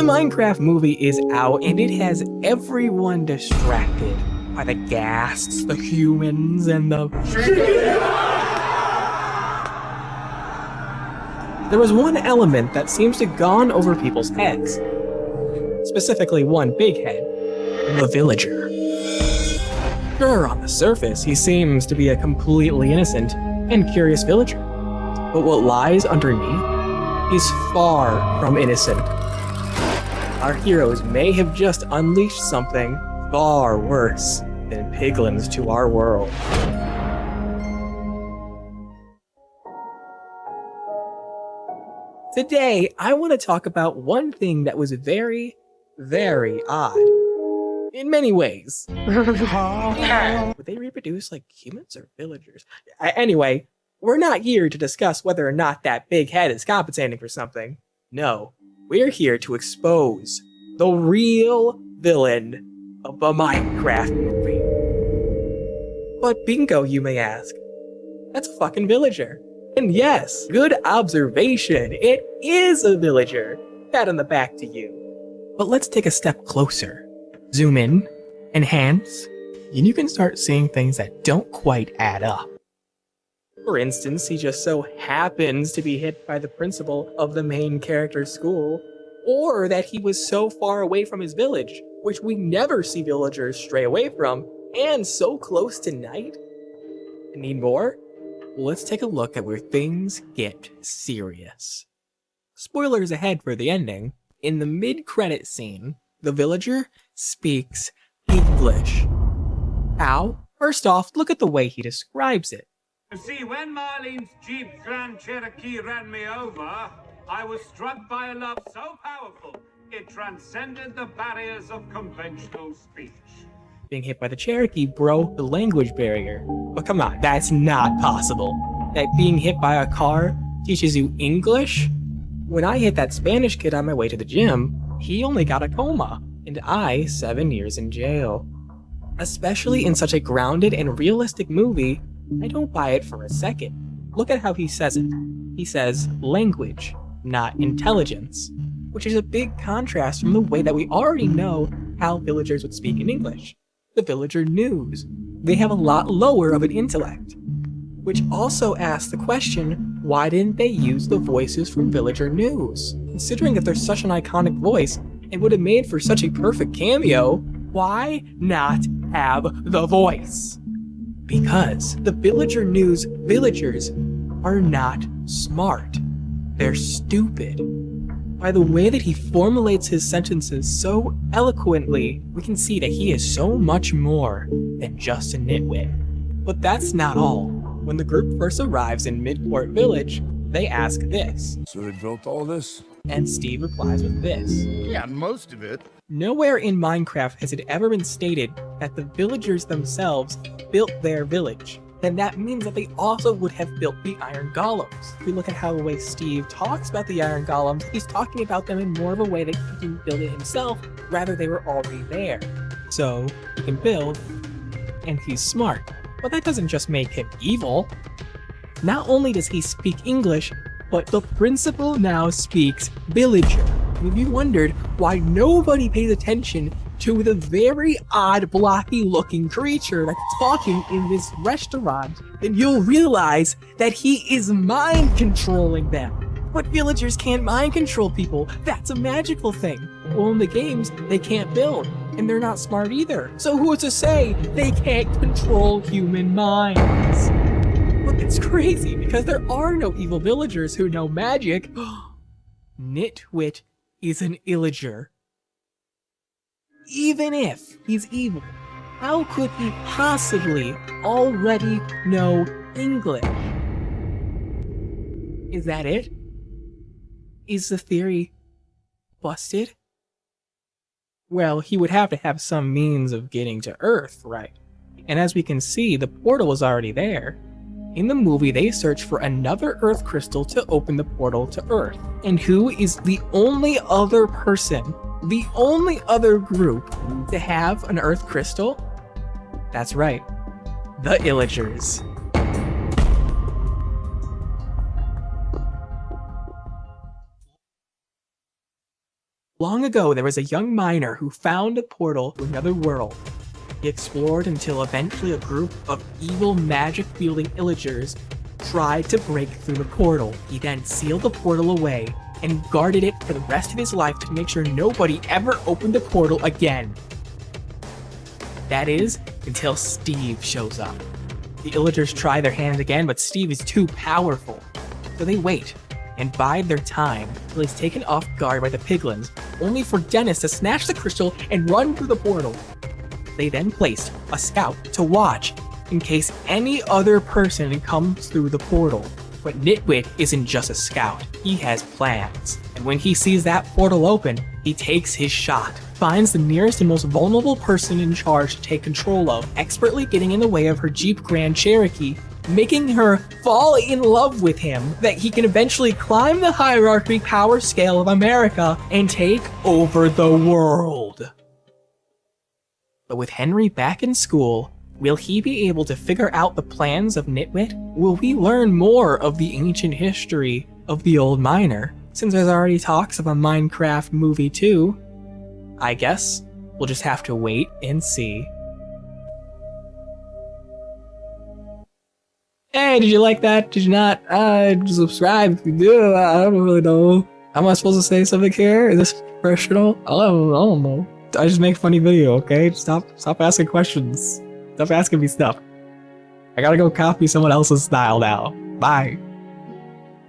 The Minecraft movie is out, and it has everyone distracted by the ghasts, the humans, and the... There was one element that seems to gone over people's heads. Specifically one big head, the villager. Sure, on the surface, he seems to be a completely innocent and curious villager. But what lies underneath is far from innocent. Our heroes may have just unleashed something far worse than piglins to our world. Today, I want to talk about one thing that was very, very odd. In many ways. Would they reproduce like humans or villagers? Anyway, we're not here to discuss whether or not that big head is compensating for something. No, we're here to expose the real villain of the Minecraft movie. But bingo, you may ask. That's a fucking villager. And yes, good observation, it is a villager. Pat on the back to you. But let's take a step closer. Zoom in, enhance, and you can start seeing things that don't quite add up. For instance, he just so happens to be hit by the principal of the main character's school, or that he was so far away from his village, which we never see villagers stray away from, and so close to night. Need more? Well, let's take a look at where things get serious. Spoilers ahead for the ending. In the mid-credit scene, the villager speaks English. How? First off, look at the way he describes it. You see, when Marlene's Jeep Grand Cherokee ran me over, I was struck by a love so powerful, it transcended the barriers of conventional speech. Being hit by the Cherokee broke the language barrier. But come on, that's not possible. That being hit by a car teaches you English? When I hit that Spanish kid on my way to the gym, he only got a coma, and I 7 years in jail. Especially in such a grounded and realistic movie, I don't buy it for a second. Look at how he says it. He says language, not intelligence, which is a big contrast from the way that we already know how villagers would speak in English. The villager news. They have a lot lower of an intellect. Which also asks the question, why didn't they use the voices from Villager News? Considering that they're such an iconic voice and would have made for such a perfect cameo, why not have the voice? Because the Villager News villagers are not smart. They're stupid. By the way that he formulates his sentences so eloquently, we can see that he is so much more than just a nitwit. But that's not all. When the group first arrives in Midport Village, they ask this. So they built all this? And Steve replies with this. Yeah, most of it. Nowhere in Minecraft has it ever been stated that the villagers themselves built their village. Then that means that they also would have built the iron golems. If we look at how the way Steve talks about the iron golems, he's talking about them in more of a way that he can build it himself, rather they were already there. So, he can build, and he's smart. But that doesn't just make him evil. Not only does he speak English, but the principal now speaks villager. If you wondered why nobody pays attention to the very odd blocky looking creature that's talking in this restaurant, then you'll realize that he is mind controlling them. But villagers can't mind control people. That's a magical thing. Well, in the games, they can't build, and they're not smart either. So who's to say they can't control human minds? But it's crazy because there are no evil villagers who know magic. Nitwit is an illager. Even if he's evil, how could he possibly already know English? Is that it? Is the theory busted? Well, he would have to have some means of getting to Earth, right? And as we can see, the portal is already there. In the movie, they search for another Earth crystal to open the portal to Earth. And who is the only other person, the only other group to have an Earth crystal? That's right, the Illagers. Long ago, there was a young miner who found a portal to another world. He explored until eventually a group of evil magic-wielding illagers tried to break through the portal. He then sealed the portal away and guarded it for the rest of his life to make sure nobody ever opened the portal again. That is, until Steve shows up. The illagers try their hand again, but Steve is too powerful. So they wait and bide their time till he's taken off guard by the piglins, only for Dennis to snatch the crystal and run through the portal. They then placed a scout to watch in case any other person comes through the portal. But Nitwit isn't just a scout, he has plans. And when he sees that portal open, he takes his shot, finds the nearest and most vulnerable person in charge to take control of, expertly getting in the way of her Jeep Grand Cherokee, making her fall in love with him, that he can eventually climb the hierarchy power scale of America and take over the world. But with Henry back in school, will he be able to figure out the plans of Nitwit? Will we learn more of the ancient history of the old miner? Since there's already talks of a Minecraft movie too, I guess we'll just have to wait and see. Hey, did you like that? Did you not? Subscribe if you do. I don't really know. Am I supposed to say something here? Is this professional? I don't know. I just make funny video, okay? Stop asking questions. Stop asking me stuff. I gotta go copy someone else's style now. Bye.